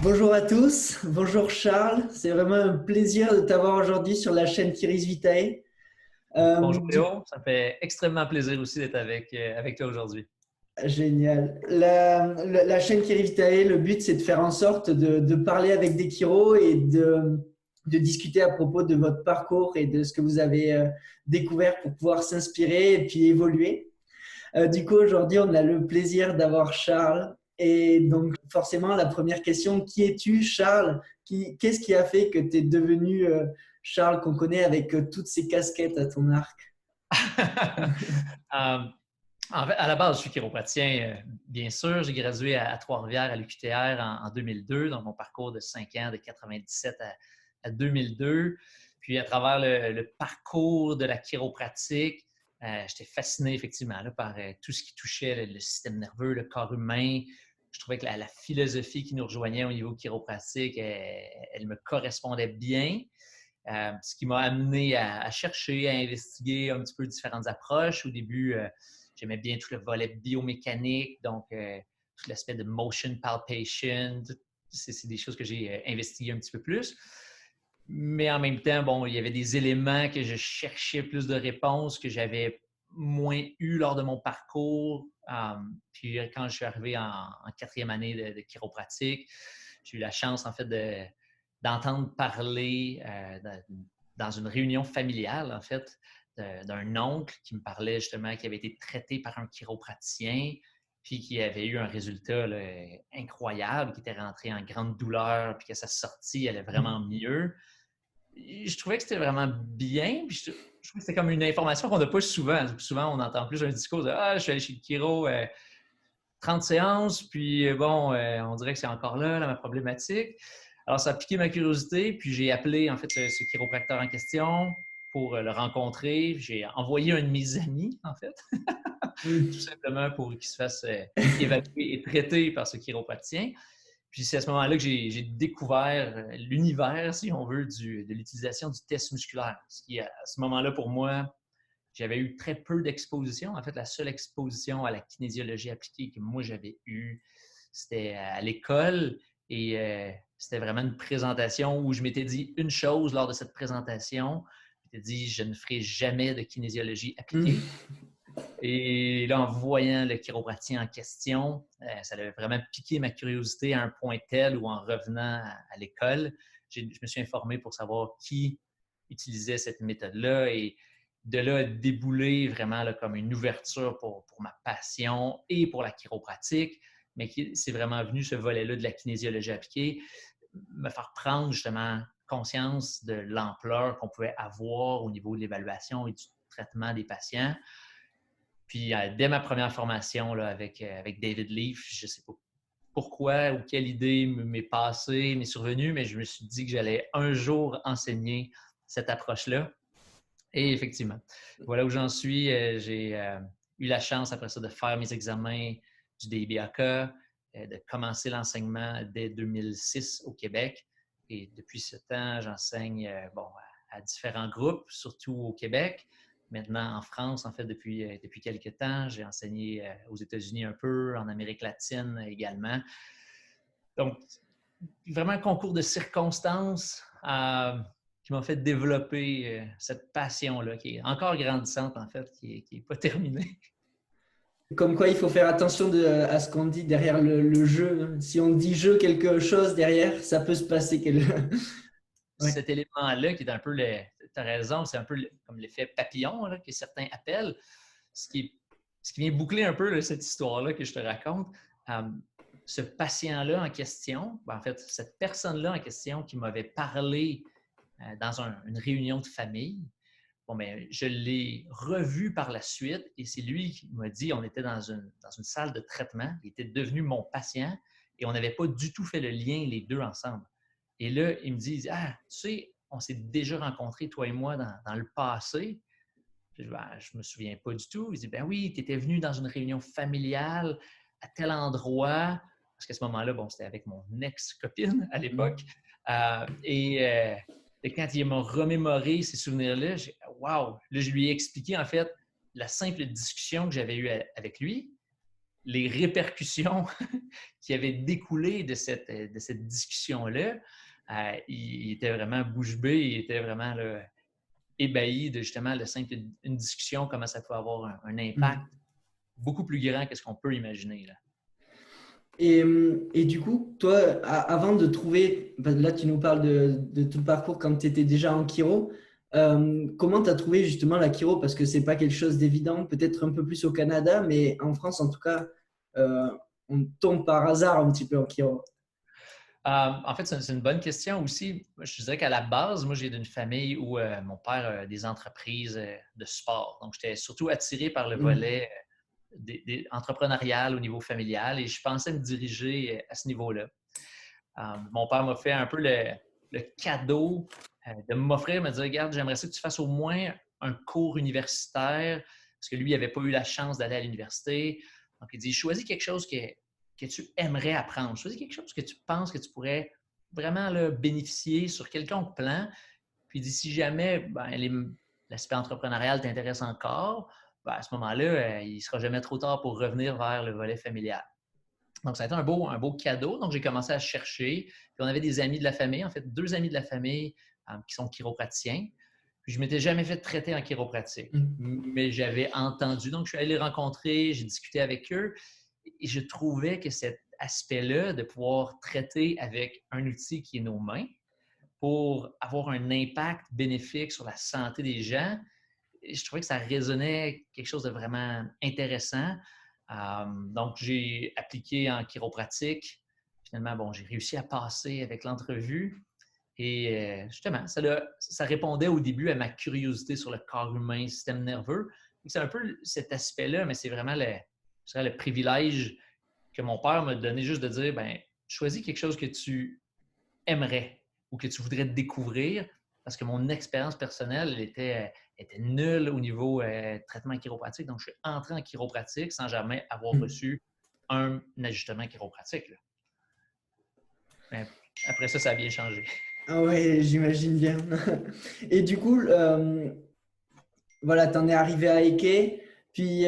Bonjour à tous, bonjour Charles, c'est vraiment un plaisir de t'avoir aujourd'hui sur la chaîne Kiris Vitae. Bonjour Du Léo, ça me fait extrêmement plaisir aussi d'être avec toi aujourd'hui. Génial. La chaîne Kiris Vitae, le but c'est de faire en sorte de parler avec des chiros et de discuter à propos de votre parcours et de ce que vous avez découvert pour pouvoir s'inspirer et puis évoluer. Du coup, aujourd'hui, on a le plaisir d'avoir Charles. Et donc, forcément, la première question, qui es-tu, Charles? Qu'est-ce qui a fait que tu es devenu Charles qu'on connaît avec toutes ces casquettes à ton arc? Euh, En fait, à la base, je suis chiropraticien, bien sûr. J'ai gradué à Trois-Rivières, à l'UQTR en 2002, dans mon parcours de 5 ans, de 97 à 2002. Puis, à travers le parcours de la chiropratique, j'étais fasciné effectivement là, par tout ce qui touchait le système nerveux, le corps humain. Je trouvais que la philosophie qui nous rejoignait au niveau chiropratique, elle me correspondait bien. Ce qui m'a amené à chercher, à investiguer un petit peu différentes approches. Au début, j'aimais bien tout le volet biomécanique, donc tout l'aspect de motion palpation. C'est des choses que j'ai investiguées un petit peu plus. Mais en même temps, bon, il y avait des éléments que je cherchais plus de réponses que j'avais moins eu lors de mon parcours. Puis quand je suis arrivé en quatrième année de chiropratique, j'ai eu la chance en fait d'entendre parler dans une réunion familiale en fait d'un oncle qui me parlait justement qui avait été traité par un chiropraticien puis qui avait eu un résultat là, incroyable, qui était rentré en grande douleur puis que sa sortie allait vraiment mieux. Je trouvais que c'était vraiment bien. Puis je trouvais que c'était comme une information qu'on n'a pas souvent. Souvent, on entend plus un discours de je suis allé chez le chiro 30 séances, puis bon, on dirait que c'est encore là, ma problématique. Alors, ça a piqué ma curiosité, puis j'ai appelé en fait ce chiropracteur en question pour le rencontrer. J'ai envoyé un de mes amis, en fait, tout simplement pour qu'il se fasse évaluer et traiter par ce chiropraticien. Puis c'est à ce moment-là que j'ai découvert l'univers, si on veut, de l'utilisation du test musculaire. Ce qui, à ce moment-là, pour moi, j'avais eu très peu d'exposition. En fait, la seule exposition à la kinésiologie appliquée que moi j'avais eue, c'était à l'école. Et c'était vraiment une présentation où je m'étais dit une chose lors de cette présentation. Je m'étais dit, je ne ferai jamais de kinésiologie appliquée. Et là, en voyant le chiropraticien en question, ça avait vraiment piqué ma curiosité à un point tel où en revenant à l'école, je me suis informé pour savoir qui utilisait cette méthode-là et de là débouler vraiment là, comme une ouverture pour ma passion et pour la chiropratique, mais c'est vraiment venu ce volet-là de la kinésiologie appliquée, me faire prendre justement conscience de l'ampleur qu'on pouvait avoir au niveau de l'évaluation et du traitement des patients. Puis, dès ma première formation là, avec David Leaf, je ne sais pas pourquoi ou quelle idée m'est passée, m'est survenue, mais je me suis dit que j'allais un jour enseigner cette approche-là. Et effectivement, voilà où j'en suis. J'ai eu la chance après ça de faire mes examens du DIBAK, de commencer l'enseignement dès 2006 au Québec. Et depuis ce temps, j'enseigne bon, à différents groupes, surtout au Québec. Maintenant, en France, en fait, depuis quelques temps, j'ai enseigné aux États-Unis un peu, en Amérique latine également. Donc, vraiment un concours de circonstances qui m'a fait développer cette passion-là, qui est encore grandissante, en fait, qui n'est pas terminée. Comme quoi, il faut faire attention à ce qu'on dit derrière le jeu. Si on dit jeu quelque chose derrière, ça peut se passer Ouais. Cet élément-là, qui est un peu, tu as raison, c'est un peu comme l'effet papillon, là, que certains appellent, ce qui, ce qui vient boucler un peu là, cette histoire-là que je te raconte. Ce patient-là en question, en fait, cette personne-là en question qui m'avait parlé dans une réunion de famille, bon, ben, je l'ai revu par la suite et c'est lui qui m'a dit, on était dans une salle de traitement, il était devenu mon patient et on n'avait pas du tout fait le lien les deux ensemble. Et là, il me dit, tu sais, on s'est déjà rencontrés, toi et moi, dans le passé. Je me souviens pas du tout. Il dit, ben oui, tu étais venu dans une réunion familiale à tel endroit. Parce qu'à ce moment-là, bon, c'était avec mon ex-copine à l'époque. Et quand il m'a remémoré ces souvenirs-là, j'ai wow! Là, je lui ai expliqué, en fait, la simple discussion que j'avais eue avec lui, les répercussions qui avaient découlé de cette discussion-là, il était vraiment bouche bée, il était vraiment là, ébahi de justement le simple une discussion, comment ça peut avoir un impact beaucoup plus grand que ce qu'on peut imaginer. Là. Et du coup, toi, avant de trouver, là tu nous parles de tout le parcours quand tu étais déjà en chiro, comment tu as trouvé justement la chiro? Parce que c'est pas quelque chose d'évident, peut-être un peu plus au Canada, mais en France en tout cas, euh, on tombe par hasard un petit peu en chiro. En fait, c'est une bonne question aussi. Je dirais qu'à la base, moi, j'ai d'une famille où mon père a des entreprises de sport. Donc, j'étais surtout attiré par le volet entrepreneurial au niveau familial et je pensais me diriger à ce niveau-là. Mon père m'a fait un peu le cadeau de m'offrir, me dire, regarde, j'aimerais ça que tu fasses au moins un cours universitaire parce que lui, il n'avait pas eu la chance d'aller à l'université. Donc, il dit, choisis quelque chose que tu aimerais apprendre. Choisis quelque chose que tu penses que tu pourrais vraiment là, bénéficier sur quelconque plan. Puis, il dit, si jamais l'aspect entrepreneurial t'intéresse encore, ben, à ce moment-là, il ne sera jamais trop tard pour revenir vers le volet familial. Donc, ça a été un beau cadeau. Donc, j'ai commencé à chercher. Puis, on avait des amis de la famille, en fait, 2 amis de la famille qui sont chiropraticiens. Puis, je ne m'étais jamais fait traiter en chiropratique, mais j'avais entendu. Donc, je suis allé les rencontrer, j'ai discuté avec eux et je trouvais que cet aspect-là de pouvoir traiter avec un outil qui est nos mains pour avoir un impact bénéfique sur la santé des gens, je trouvais que ça résonnait quelque chose de vraiment intéressant. Donc, j'ai appliqué en chiropratique. Finalement, bon, j'ai réussi à passer avec l'entrevue. Et justement, ça répondait au début à ma curiosité sur le corps humain, le système nerveux. C'est un peu cet aspect-là, mais c'est vraiment le privilège que mon père m'a donné juste de dire, ben, choisis quelque chose que tu aimerais ou que tu voudrais découvrir parce que mon expérience personnelle elle était nulle au niveau traitement chiropratique. Donc, je suis entré en chiropratique sans jamais avoir reçu un ajustement chiropratique. Là. Mais après ça, ça a bien changé. Ah ouais, j'imagine bien. Et du coup, voilà, tu en es arrivé à Eke. Puis,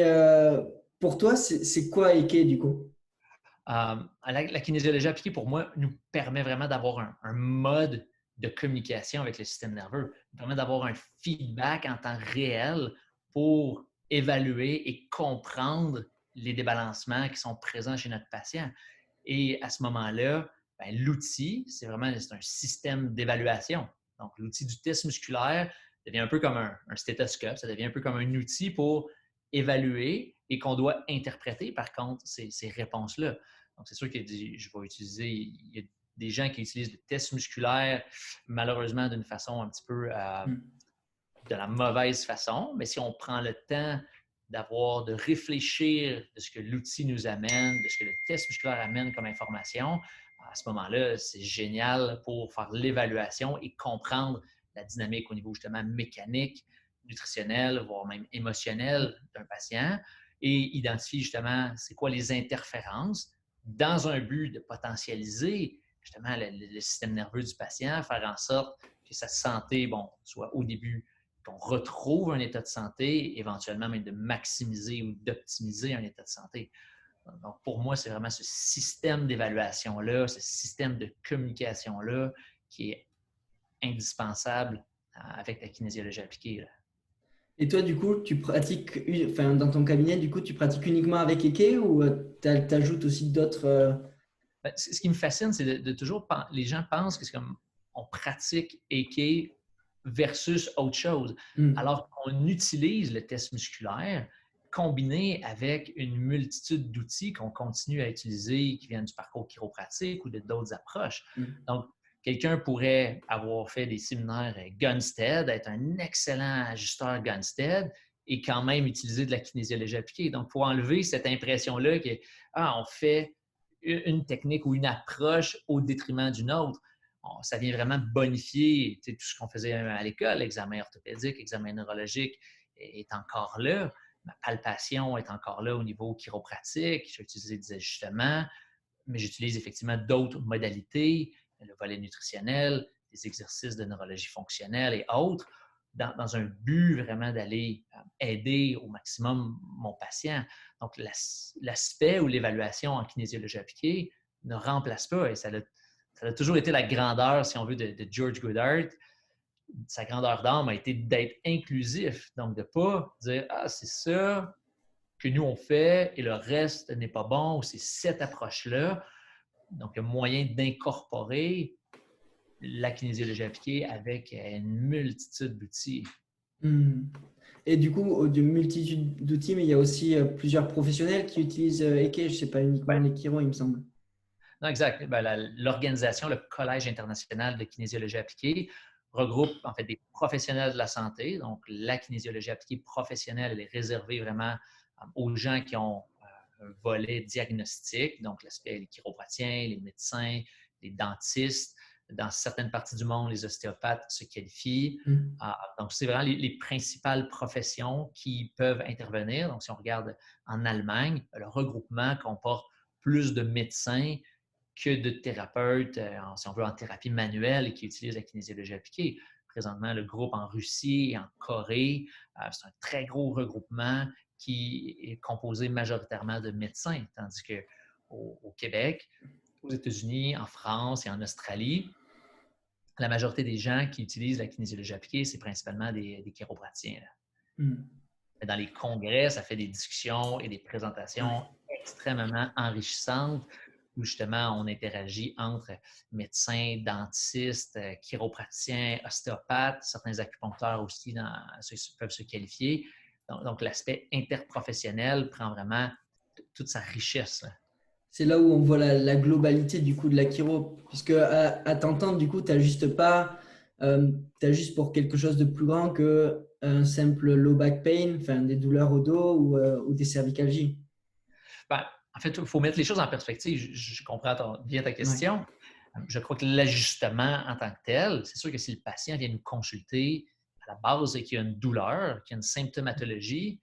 pour toi, c'est quoi Eke du coup? La kinésiologie appliquée, pour moi, nous permet vraiment d'avoir un mode de communication avec le système nerveux. Nous permet d'avoir un feedback en temps réel pour évaluer et comprendre les débalancements qui sont présents chez notre patient. Et à ce moment-là, ben, l'outil, c'est un système d'évaluation. Donc, l'outil du test musculaire devient un peu comme un stéthoscope, ça devient un peu comme un outil pour évaluer et qu'on doit interpréter, par contre, ces réponses-là. Donc, c'est sûr que je vais utiliser, il y a des gens qui utilisent le test musculaire, malheureusement, d'une façon un petit peu de la mauvaise façon, mais si on prend le temps de réfléchir de ce que l'outil nous amène, de ce que le test musculaire amène comme information, à ce moment-là, c'est génial pour faire l'évaluation et comprendre la dynamique au niveau justement mécanique, nutritionnel, voire même émotionnel d'un patient et identifier justement c'est quoi les interférences dans un but de potentialiser justement le système nerveux du patient, faire en sorte que sa santé, bon, soit au début qu'on retrouve un état de santé, éventuellement même de maximiser ou d'optimiser un état de santé. Donc, pour moi, c'est vraiment ce système d'évaluation-là, ce système de communication-là qui est indispensable avec la kinésiologie appliquée. Là. Et toi, du coup, tu pratiques, enfin, dans ton cabinet, du coup, tu pratiques uniquement avec Eke ou tu ajoutes aussi d'autres Ce qui me fascine, c'est de toujours, les gens pensent que c'est comme on pratique EK versus autre chose, alors qu'on utilise le test musculaire combiné avec une multitude d'outils qu'on continue à utiliser qui viennent du parcours chiropratique ou d'autres approches. Donc, quelqu'un pourrait avoir fait des séminaires Gunstead, être un excellent ajusteur Gunstead et quand même utiliser de la kinésiologie appliquée. Donc, il faut enlever cette impression-là que on fait une technique ou une approche au détriment d'une autre. Ça vient vraiment bonifier tout ce qu'on faisait à l'école, l'examen orthopédique, l'examen neurologique est encore là. Ma palpation est encore là au niveau chiropratique. J'ai utilisé des ajustements, mais j'utilise effectivement d'autres modalités, le volet nutritionnel, des exercices de neurologie fonctionnelle et autres. dans un but vraiment d'aller aider au maximum mon patient. Donc, l'aspect ou l'évaluation en kinésiologie appliquée ne remplace pas, et ça a toujours été la grandeur, si on veut, de George Goodhart. Sa grandeur d'âme a été d'être inclusif, donc de ne pas dire « Ah, c'est ça que nous on fait et le reste n'est pas bon » ou c'est cette approche-là. Donc, il y a moyen d'incorporer la kinésiologie appliquée avec une multitude d'outils. Et du coup, de multitude d'outils, mais il y a aussi plusieurs professionnels qui utilisent EK, je ne sais pas uniquement Ouais. les chiro, il me semble. Non, exact. L'organisation, le Collège international de kinésiologie appliquée, regroupe en fait des professionnels de la santé. Donc, la kinésiologie appliquée professionnelle, elle est réservée vraiment aux gens qui ont un volet diagnostique, donc l'aspect les chiropratiens, les médecins, les dentistes. Dans certaines parties du monde, les ostéopathes se qualifient. Donc, c'est vraiment les principales professions qui peuvent intervenir. Donc, si on regarde en Allemagne, le regroupement comporte plus de médecins que de thérapeutes, si on veut, en thérapie manuelle et qui utilisent la kinésiologie appliquée. Présentement, le groupe en Russie et en Corée, c'est un très gros regroupement qui est composé majoritairement de médecins, tandis qu'au Québec, aux États-Unis, en France et en Australie, la majorité des gens qui utilisent la kinésiologie appliquée, c'est principalement des chiropratiens. Dans les congrès, ça fait des discussions et des présentations extrêmement enrichissantes où justement on interagit entre médecins, dentistes, chiropraticiens, ostéopathes, certains acupuncteurs aussi peuvent se qualifier. Donc l'aspect interprofessionnel prend vraiment toute sa richesse. C'est là où on voit la globalité du coup de la chiro, puisque à t'entendre, du coup, tu n'as juste pas, t'as juste pour quelque chose de plus grand que un simple low back pain, enfin des douleurs au dos ou des cervicalgies. Ben, en fait, il faut mettre les choses en perspective. Je comprends bien ta question. Ouais. Je crois que l'ajustement en tant que tel, c'est sûr que si le patient vient nous consulter à la base et qu'il y a une douleur, qu'il y a une symptomatologie,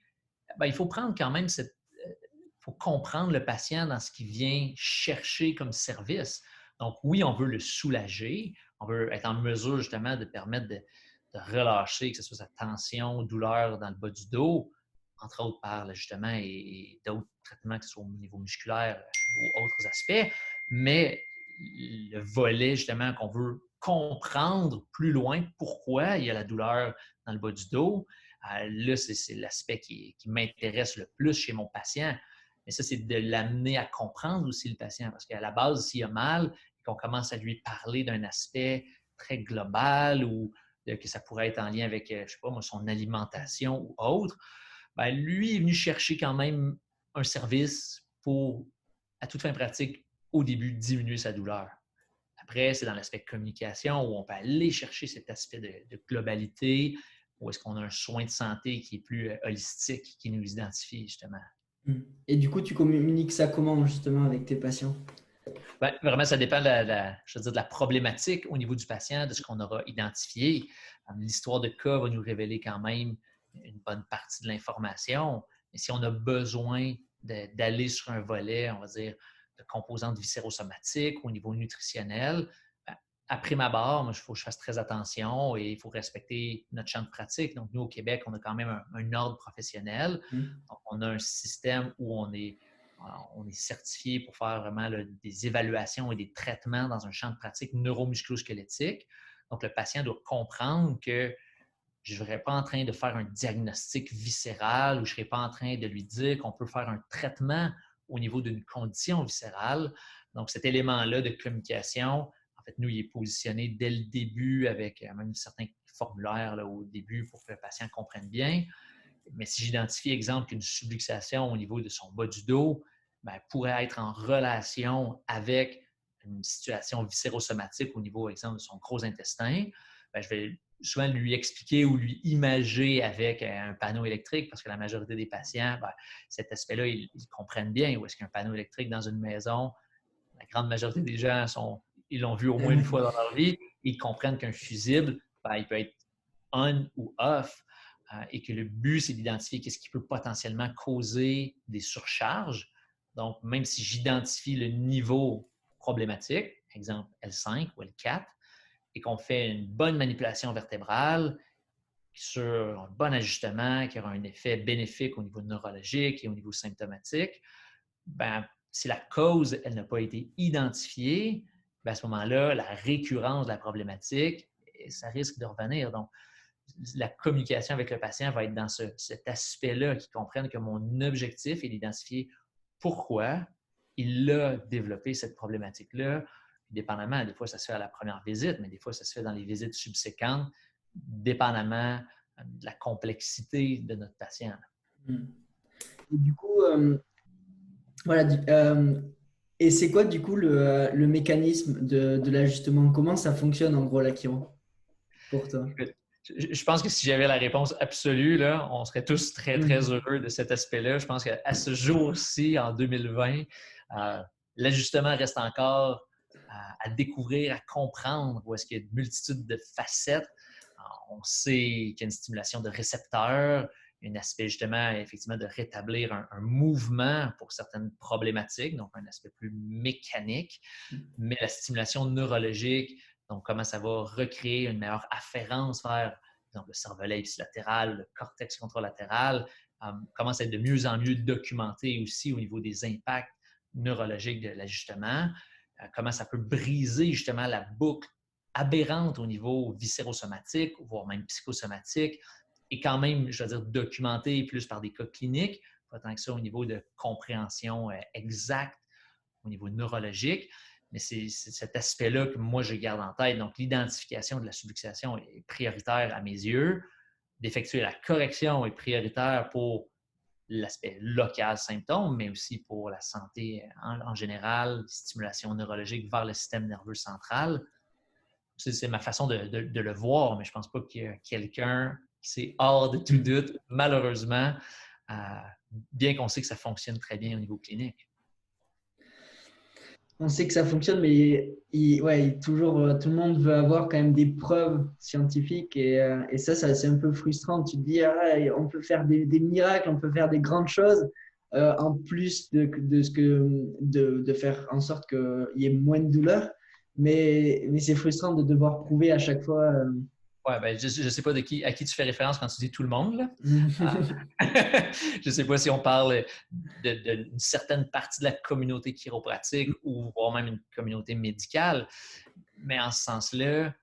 ben, il faut prendre quand même il faut comprendre le patient dans ce qu'il vient chercher comme service. Donc, oui, on veut le soulager, on veut être en mesure justement de permettre de relâcher, que ce soit sa tension, douleur dans le bas du dos, entre autres par l'ajustement et d'autres traitements, que ce soit au niveau musculaire ou autres aspects. Mais le volet justement qu'on veut comprendre plus loin pourquoi il y a la douleur dans le bas du dos, là, c'est l'aspect qui m'intéresse le plus chez mon patient. Mais ça, c'est de l'amener à comprendre aussi le patient. Parce qu'à la base, s'il a mal et qu'on commence à lui parler d'un aspect très global ou que ça pourrait être en lien avec, je ne sais pas moi, son alimentation ou autre, ben, lui est venu chercher quand même un service pour, à toute fin pratique, au début, diminuer sa douleur. Après, c'est dans l'aspect communication où on peut aller chercher cet aspect de globalité, où est-ce qu'on a un soin de santé qui est plus holistique, qui nous identifie justement. Et du coup, tu communiques ça comment justement avec tes patients? Ben, vraiment, ça dépend je veux dire, de la problématique au niveau du patient, de ce qu'on aura identifié. L'histoire de cas va nous révéler quand même une bonne partie de l'information. Mais si on a besoin d'aller sur un volet, on va dire, de composantes viscérosomatiques au niveau nutritionnel, ben, après ma barre, moi, il faut que je fasse très attention et il faut respecter notre champ de pratique. Donc, nous, au Québec, on a quand même un ordre professionnel. Donc, on a un système où on est certifié pour faire vraiment des évaluations et des traitements dans un champ de pratique neuromusculo-squelettique. Donc, le patient doit comprendre que je ne serai pas en train de faire un diagnostic viscéral ou je ne serai pas en train de lui dire qu'on peut faire un traitement au niveau d'une condition viscérale. Donc, cet élément-là de communication, en fait, nous, il est positionné dès le début avec même certains formulaires là, au début pour que le patient comprenne bien. Mais si j'identifie, exemple, qu'une subluxation au niveau de son bas du dos ben, pourrait être en relation avec une situation viscérosomatique au niveau, exemple, de son gros intestin, ben, je vais souvent lui expliquer ou lui imager avec un panneau électrique parce que la majorité des patients, ben, cet aspect-là, ils comprennent bien. Où est-ce qu'un panneau électrique dans une maison, la grande majorité des gens ils l'ont vu au moins une fois dans leur vie, ils comprennent qu'un fusible, ben, il peut être on ou off. Et que le but, c'est d'identifier qu'est-ce qui peut potentiellement causer des surcharges. Donc, même si j'identifie le niveau problématique, exemple L5 ou L4, et qu'on fait une bonne manipulation vertébrale, sur un bon ajustement qui aura un effet bénéfique au niveau neurologique et au niveau symptomatique, ben, si la cause, elle n'a pas été identifiée, ben, à ce moment-là, la récurrence de la problématique, ça risque de revenir. Donc, la communication avec le patient va être dans cet aspect-là, qu'ils comprennent que mon objectif est d'identifier pourquoi il a développé cette problématique-là. Dépendamment, des fois, ça se fait à la première visite, mais des fois, ça se fait dans les visites subséquentes, dépendamment de la complexité de notre patient. Et du coup, voilà. Et c'est quoi du coup le mécanisme de l'ajustement? Comment ça fonctionne en gros la chiro pour toi? Je pense que si j'avais la réponse absolue, là, on serait tous très, très heureux de cet aspect-là. Je pense qu'à ce jour-ci, en 2020, l'ajustement reste encore à découvrir, à comprendre, où est-ce qu'il y a une multitude de facettes. On sait qu'il y a une stimulation de récepteurs, un aspect justement, effectivement, de rétablir un mouvement pour certaines problématiques, donc un aspect plus mécanique, mais la stimulation neurologique, donc comment ça va recréer une meilleure afférence vers, par exemple, le cervelet ipsilatéral, le cortex contralatéral, commence à être de mieux en mieux documenté aussi au niveau des impacts neurologiques de l'ajustement, comment ça peut briser justement la boucle aberrante au niveau viscérosomatique, voire même psychosomatique, et quand même, je veux dire, documenté plus par des cas cliniques, pas tant que ça au niveau de compréhension exacte, au niveau neurologique. Mais c'est cet aspect-là que moi, je garde en tête. Donc, l'identification de la subluxation est prioritaire à mes yeux. D'effectuer la correction est prioritaire pour l'aspect local symptômes, mais aussi pour la santé en général, stimulation neurologique vers le système nerveux central. C'est ma façon de le voir, mais je ne pense pas qu'il y a quelqu'un qui c'est hors de tout doute, malheureusement, bien qu'on sait que ça fonctionne très bien au niveau clinique. On sait que ça fonctionne, mais toujours, tout le monde veut avoir quand même des preuves scientifiques et ça c'est un peu frustrant. Tu te dis, on peut faire des miracles, on peut faire des grandes choses en plus de faire en sorte qu'il y ait moins de douleur. Mais c'est frustrant de devoir prouver à chaque fois. Ouais, ben, je ne sais pas à qui tu fais référence quand tu dis tout le monde. Là. Je ne sais pas si on parle d'une certaine partie de la communauté chiropratique ou voire même une communauté médicale. Mais en ce sens-là,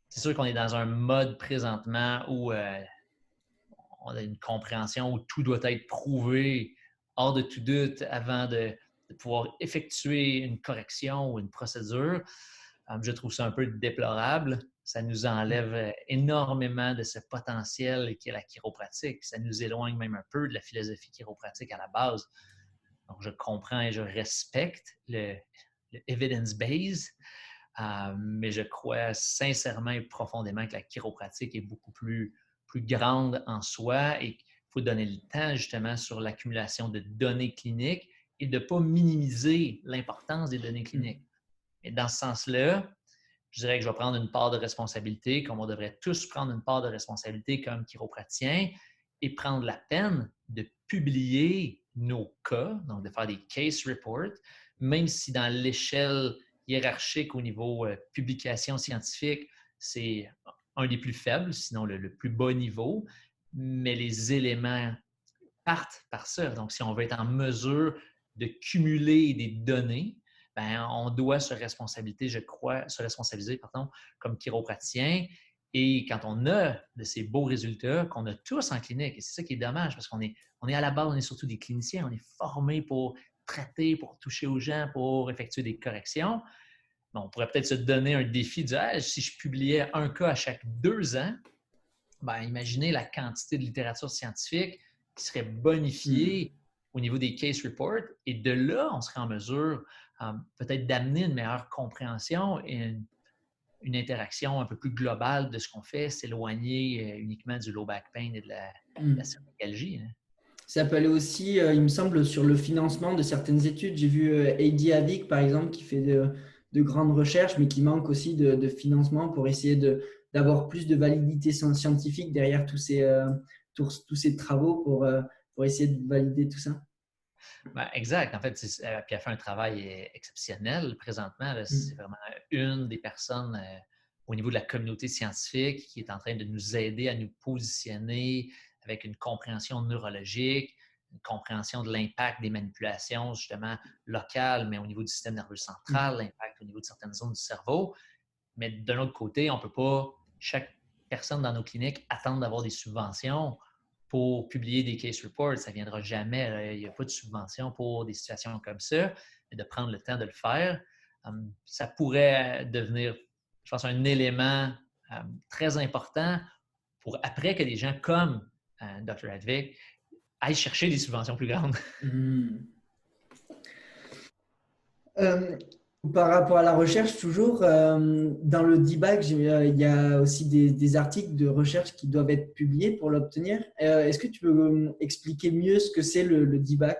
c'est sûr qu'on est dans un mode présentement où on a une compréhension où tout doit être prouvé hors de tout doute avant de pouvoir effectuer une correction ou une procédure. Je trouve ça un peu déplorable. Ça nous enlève énormément de ce potentiel qui est la chiropratique. Ça nous éloigne même un peu de la philosophie chiropratique à la base. Donc, je comprends et je respecte le evidence-based, mais je crois sincèrement et profondément que la chiropratique est beaucoup plus grande en soi et qu'il faut donner le temps justement sur l'accumulation de données cliniques et de ne pas minimiser l'importance des données cliniques. Et dans ce sens-là, je dirais que je vais prendre une part de responsabilité, comme on devrait tous prendre une part de responsabilité comme chiropraticiens et prendre la peine de publier nos cas, donc de faire des case reports, même si dans l'échelle hiérarchique au niveau publication scientifique, c'est un des plus faibles, sinon le plus bas niveau, mais les éléments partent par ça. Donc, si on veut être en mesure de cumuler des données, ben, on doit se responsabiliser, comme chiropraticien. Et quand on a de ces beaux résultats qu'on a tous en clinique, et c'est ça qui est dommage parce qu'on est à la base, on est surtout des cliniciens, on est formés pour traiter, pour toucher aux gens, pour effectuer des corrections. On pourrait peut-être se donner un défi de dire, si je publiais un cas à chaque 2 ans, ben, imaginez la quantité de littérature scientifique qui serait bonifiée au niveau des case reports. Et de là, on serait en mesure peut-être d'amener une meilleure compréhension et une interaction un peu plus globale de ce qu'on fait, s'éloigner uniquement du low back pain et de la cervicalgie. Hein. Ça peut aller aussi, il me semble, sur le financement de certaines études. J'ai vu Heidi Avik, par exemple, qui fait de grandes recherches, mais qui manque aussi de financement pour essayer d'avoir plus de validité scientifique derrière tous ces travaux pour essayer de valider tout ça. Ben, exact. En fait, puis elle fait un travail exceptionnel présentement. C'est vraiment une des personnes au niveau de la communauté scientifique qui est en train de nous aider à nous positionner avec une compréhension neurologique, une compréhension de l'impact des manipulations justement locales, mais au niveau du système nerveux central, l'impact au niveau de certaines zones du cerveau. Mais d'un autre côté, on ne peut pas, chaque personne dans nos cliniques, attendre d'avoir des subventions pour publier des case reports. Ça ne viendra jamais. Là. Il n'y a pas de subvention pour des situations comme ça. Et de prendre le temps de le faire, ça pourrait devenir, je pense, un élément très important pour après que des gens comme Dr. Advik aillent chercher des subventions plus grandes. Par rapport à la recherche, toujours, dans le DBAC, il y a aussi des articles de recherche qui doivent être publiés pour l'obtenir. Est-ce que tu peux expliquer mieux ce que c'est le DBAC?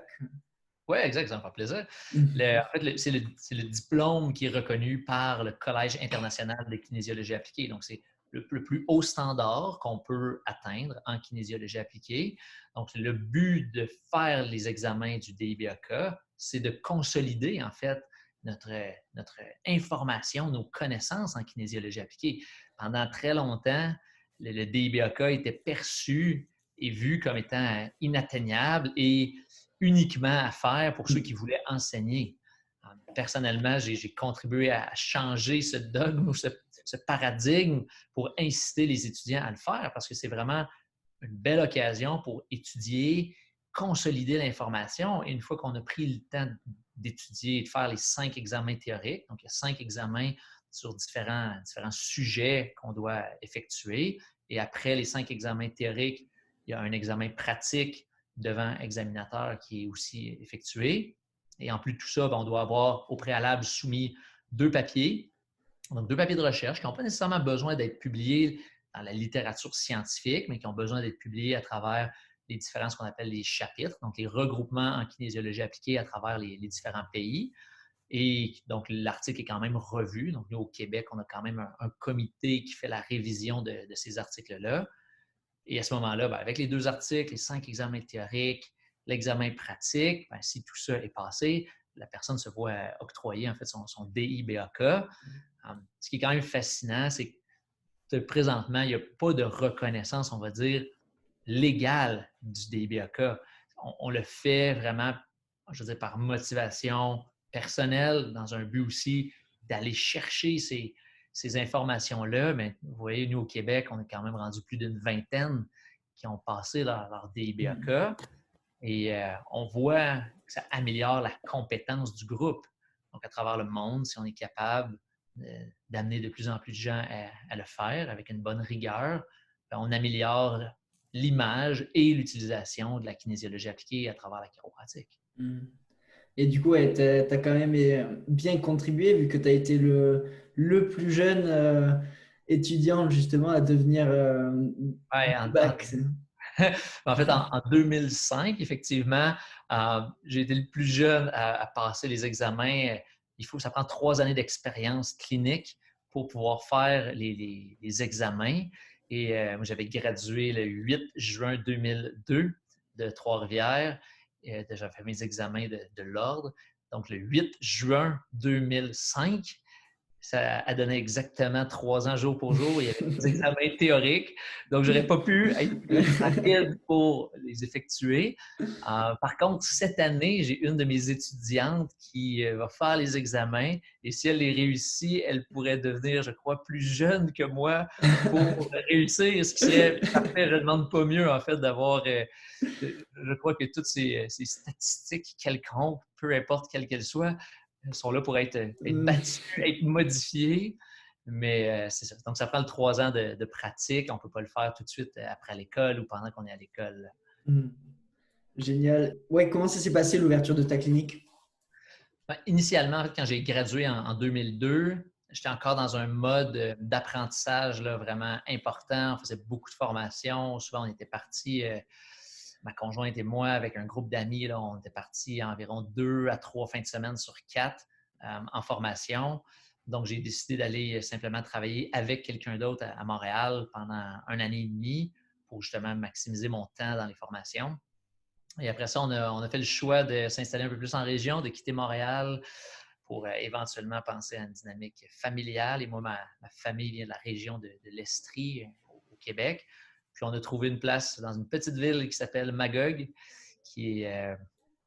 Oui, exact, ça me fait plaisir. En fait, c'est le diplôme qui est reconnu par le Collège international de kinésiologie appliquée. Donc, c'est le plus haut standard qu'on peut atteindre en kinésiologie appliquée. Donc, le but de faire les examens du DIBAK, c'est de consolider, en fait, notre information, nos connaissances en kinésiologie appliquée. Pendant très longtemps, le DIBAK était perçu et vu comme étant inatteignable et uniquement à faire pour ceux qui voulaient enseigner. Personnellement, j'ai contribué à changer ce dogme ou ce paradigme pour inciter les étudiants à le faire parce que c'est vraiment une belle occasion pour étudier, consolider l'information. Et une fois qu'on a pris le temps d'étudier et de faire les 5 examens théoriques, donc il y a 5 examens sur différents sujets qu'on doit effectuer. Et après les 5 examens théoriques, il y a un examen pratique devant examinateur qui est aussi effectué. Et en plus de tout ça, on doit avoir au préalable soumis 2 papiers, donc 2 papiers de recherche qui n'ont pas nécessairement besoin d'être publiés dans la littérature scientifique, mais qui ont besoin d'être publiés à travers les différents, ce qu'on appelle les chapitres, donc les regroupements en kinésiologie appliquée à travers les différents pays. Et donc, l'article est quand même revu. Donc, nous, au Québec, on a quand même un comité qui fait la révision de ces articles-là. Et à ce moment-là, avec les 2 articles, les 5 examens théoriques, l'examen pratique, si tout ça est passé, la personne se voit octroyer en fait son DIBAK. Ce qui est quand même fascinant, c'est que présentement, il n'y a pas de reconnaissance, on va dire, légale du DIBAK. On le fait vraiment, je veux dire, par motivation personnelle, dans un but aussi d'aller chercher ces informations-là. Mais vous voyez, nous, au Québec, on est quand même rendu plus d'une vingtaine qui ont passé leur DIBAK. Et on voit que ça améliore la compétence du groupe. Donc, à travers le monde, si on est capable d'amener de plus en plus de gens à le faire avec une bonne rigueur, on améliore l'image et l'utilisation de la kinésiologie appliquée à travers la chiropratique. Et du coup, tu as quand même bien contribué vu que tu as été le plus jeune étudiant justement à devenir bac. En fait, en 2005, effectivement, j'ai été le plus jeune à passer les examens. Ça prend 3 années d'expérience clinique pour pouvoir faire les examens. Et moi, j'avais gradué le 8 juin 2002 de Trois-Rivières. J'avais fait mes examens de l'ordre. Donc, le 8 juin 2005, ça a donné exactement 3 ans jour pour jour. Il y avait des examens théoriques. Donc, je n'aurais pas pu être plus rapide pour les effectuer. Par contre, cette année, j'ai une de mes étudiantes qui va faire les examens. Et si elle les réussit, elle pourrait devenir, je crois, plus jeune que moi pour réussir. Ce qui serait parfait. Je ne demande pas mieux, en fait, d'avoir... je crois que toutes ces statistiques quelconques, peu importe quelles qu'elles soient, sont là pour être battus, être modifiés. Mais c'est ça. Donc, ça prend 3 ans de pratique. On ne peut pas le faire tout de suite après l'école ou pendant qu'on est à l'école. Génial. Ouais, comment ça s'est passé l'ouverture de ta clinique? Initialement, en fait, quand j'ai gradué en 2002, j'étais encore dans un mode d'apprentissage là, vraiment important. On faisait beaucoup de formations. Souvent, on était partis, ma conjointe et moi, avec un groupe d'amis, là, on était partis environ 2 à 3 fins de semaine sur 4 en formation. Donc, j'ai décidé d'aller simplement travailler avec quelqu'un d'autre à Montréal pendant 1 année et demie pour justement maximiser mon temps dans les formations. Et après ça, on a fait le choix de s'installer un peu plus en région, de quitter Montréal pour éventuellement penser à une dynamique familiale. Et moi, ma famille vient de la région de l'Estrie, au Québec. Puis on a trouvé une place dans une petite ville qui s'appelle Magog, qui est,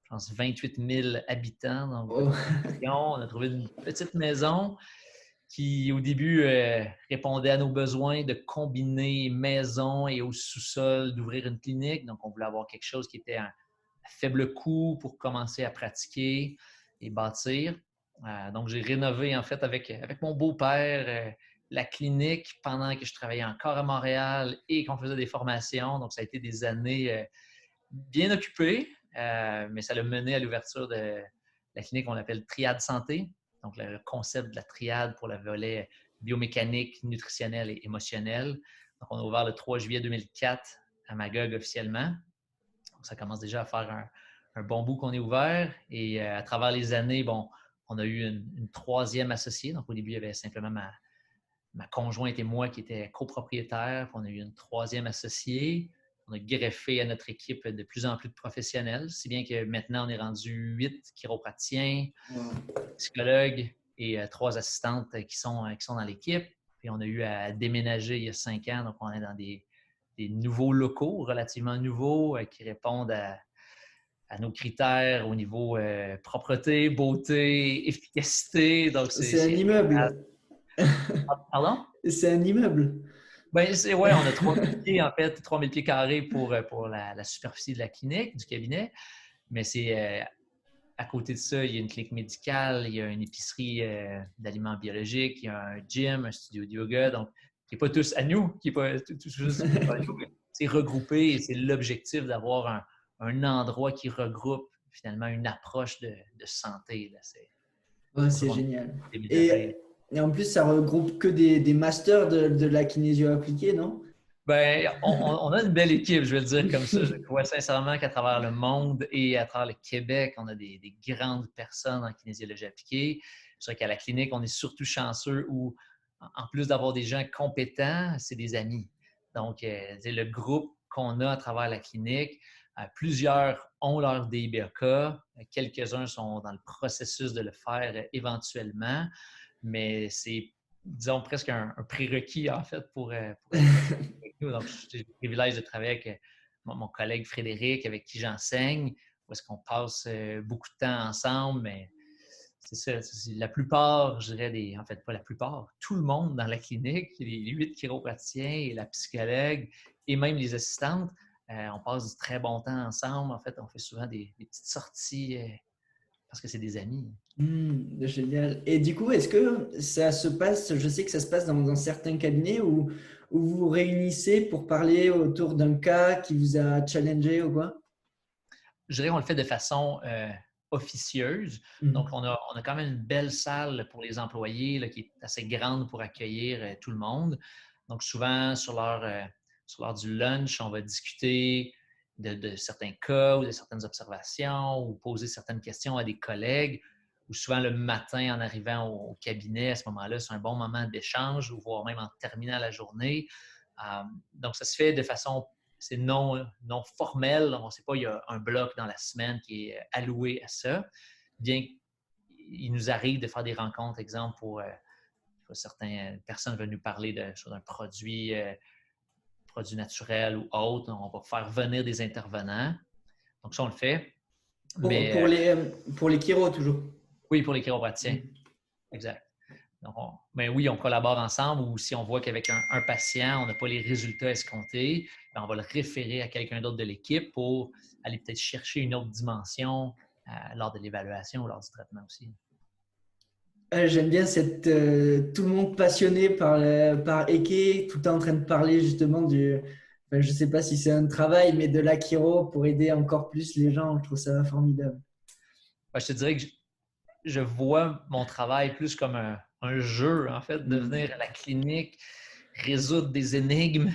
je pense, 28 000 habitants dans votre région. On a trouvé une petite maison qui, au début, répondait à nos besoins de combiner maison et au sous-sol, d'ouvrir une clinique. Donc, on voulait avoir quelque chose qui était à faible coût pour commencer à pratiquer et bâtir. Donc, j'ai rénové, en fait, avec mon beau-père, la clinique pendant que je travaillais encore à Montréal et qu'on faisait des formations. Donc, ça a été des années bien occupées, mais ça l'a mené à l'ouverture de la clinique qu'on appelle Triade Santé. Donc, le concept de la triade pour le volet biomécanique, nutritionnel et émotionnel. Donc, on a ouvert le 3 juillet 2004 à Magog officiellement. Donc, ça commence déjà à faire un bon bout qu'on est ouvert. Et à travers les années, bon, on a eu une troisième associée. Donc, au début, il y avait simplement ma conjointe et moi qui étaient copropriétaires. Puis on a eu une troisième associée. On a greffé à notre équipe de plus en plus de professionnels, si bien que maintenant, on est rendu 8 chiropraticiens, psychologues et 3 assistantes qui sont dans l'équipe. Puis on a eu à déménager il y a 5 ans. Donc, on est dans des nouveaux locaux, relativement nouveaux, qui répondent à nos critères au niveau propreté, beauté, efficacité. Donc, C'est un immeuble. Pardon? C'est un immeuble. Ben, ouais, on a 3000 pieds, en fait, 3000 pieds carrés pour la superficie de la clinique, du cabinet. Mais c'est à côté de ça, il y a une clinique médicale, il y a une épicerie d'aliments biologiques, il y a un gym, un studio de yoga, donc qui n'est pas tous à nous, qui n'est pas juste à nous, mais c'est regroupé et c'est l'objectif d'avoir un endroit qui regroupe finalement une approche de santé. Là. C'est génial. Déménager. Et en plus, ça regroupe que des masters de la kinésio appliquée, non? Ben, on a une belle équipe, je vais le dire comme ça. Je crois sincèrement qu'à travers le monde et à travers le Québec, on a des grandes personnes en kinésiologie appliquée. Je dirais qu'à la clinique, on est surtout chanceux où, en plus d'avoir des gens compétents, c'est des amis. Donc, le groupe qu'on a à travers la clinique, plusieurs ont leur DBAK, quelques-uns sont dans le processus de le faire éventuellement, mais c'est, disons, presque un prérequis, en fait, pour être avec nous. Donc, j'ai le privilège de travailler avec mon collègue Frédéric, avec qui j'enseigne, où est-ce qu'on passe beaucoup de temps ensemble, mais c'est ça. La plupart, je dirais, en fait, pas la plupart, tout le monde dans la clinique, les 8 chiropraticiens et la psychologue et même les assistantes, on passe du très bon temps ensemble. En fait, on fait souvent des petites sorties parce que c'est des amis. Génial. Et du coup, est-ce que ça se passe, je sais que ça se passe dans certains cabinets où vous vous réunissez pour parler autour d'un cas qui vous a challengé ou quoi? Je dirais qu'on le fait de façon officieuse. Donc, on a quand même une belle salle pour les employés là, qui est assez grande pour accueillir tout le monde. Donc, souvent, sur l'heure du lunch, on va discuter de certains cas ou de certaines observations ou poser certaines questions à des collègues. Ou souvent, le matin, en arrivant au cabinet, à ce moment-là, c'est un bon moment d'échange ou voire même en terminant la journée. Donc, ça se fait de façon c'est non formel. On ne sait pas, il y a un bloc dans la semaine qui est alloué à ça. Bien qu'il nous arrive de faire des rencontres, exemple, pour certaines personnes veulent nous parler d'un produit naturel ou autre. On va faire venir des intervenants. Donc, ça, on le fait. Pour les chiros, toujours. Oui, pour les chiropraticiens. Exact. Donc, mais oui, on collabore ensemble ou si on voit qu'avec un patient, on n'a pas les résultats escomptés, bien, on va le référer à quelqu'un d'autre de l'équipe pour aller peut-être chercher une autre dimension lors de l'évaluation ou lors du traitement aussi. J'aime bien tout le monde passionné par Eke, tout le temps en train de parler justement je ne sais pas si c'est un travail, mais de l'achiro pour aider encore plus les gens. Je trouve ça formidable. Je te dirais que je vois mon travail plus comme un jeu, en fait, de venir à la clinique, résoudre des énigmes,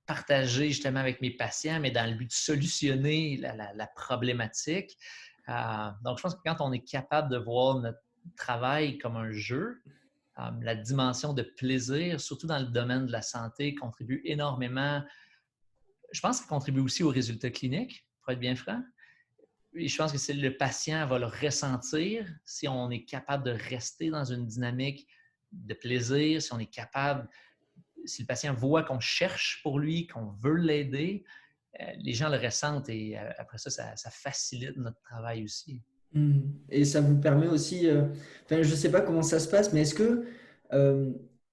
partager justement avec mes patients, mais dans le but de solutionner la problématique. Donc, je pense que quand on est capable de voir notre travail comme un jeu, la dimension de plaisir, surtout dans le domaine de la santé, contribue énormément. Je pense qu'il contribue aussi aux résultats cliniques, pour être bien franc. Et je pense que le patient va le ressentir si on est capable de rester dans une dynamique de plaisir, si on est capable, si le patient voit qu'on cherche pour lui, qu'on veut l'aider, les gens le ressentent et après ça, ça facilite notre travail aussi. Et ça vous permet aussi, enfin, je ne sais pas comment ça se passe, mais est-ce que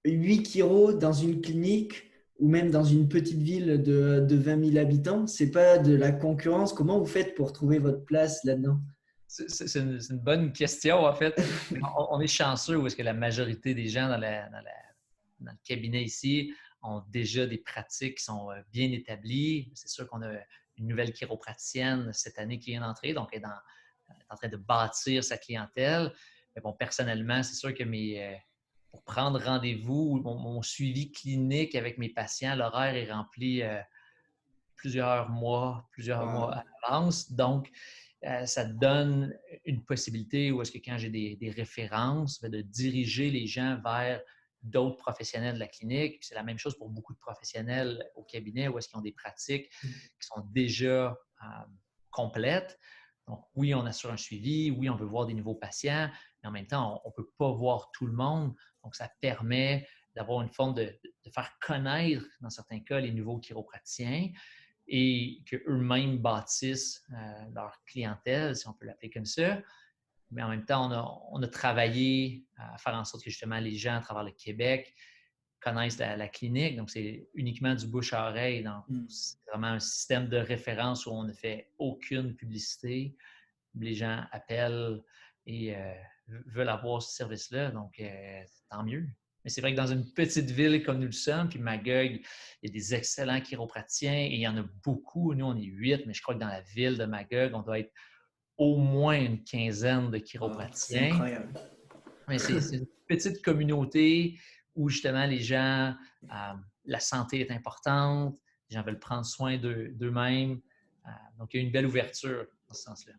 8 chiro dans une clinique ou même dans une petite ville de 20 000 habitants, c'est pas de la concurrence? Comment vous faites pour trouver votre place là-dedans? C'est une bonne question, en fait. On est chanceux où est-ce que la majorité des gens dans le cabinet ici ont déjà des pratiques qui sont bien établies. C'est sûr qu'on a une nouvelle chiropraticienne cette année qui vient d'entrer, donc elle est en train de bâtir sa clientèle. Mais bon, personnellement, c'est sûr que pour prendre rendez-vous, mon suivi clinique avec mes patients, l'horaire est rempli plusieurs mois à l'avance. Donc, ça donne une possibilité où est-ce que quand j'ai des références, de diriger les gens vers d'autres professionnels de la clinique. C'est la même chose pour beaucoup de professionnels au cabinet où est-ce qu'ils ont des pratiques qui sont déjà complètes. Donc, oui, on assure un suivi, oui, on veut voir des nouveaux patients, mais en même temps, on ne peut pas voir tout le monde. Donc, ça permet d'avoir une forme de faire connaître, dans certains cas, les nouveaux chiropraticiens et qu'eux-mêmes bâtissent leur clientèle, si on peut l'appeler comme ça. Mais en même temps, on a travaillé à faire en sorte que justement les gens à travers le Québec connaissent la clinique. Donc, c'est uniquement du bouche à oreille. Donc, c'est vraiment un système de référence où on ne fait aucune publicité. Les gens appellent et veulent avoir ce service-là. Donc, tant mieux. Mais c'est vrai que dans une petite ville comme nous le sommes, puis Magog, il y a des excellents chiropraticiens et il y en a beaucoup. Nous, on est 8, mais je crois que dans la ville de Magog, on doit être au moins une quinzaine de C'est chiropraticiens. incroyable. Mais c'est une petite communauté où justement les gens, la santé est importante, les gens veulent prendre soin d'eux-mêmes. Donc, il y a une belle ouverture dans ce sens-là.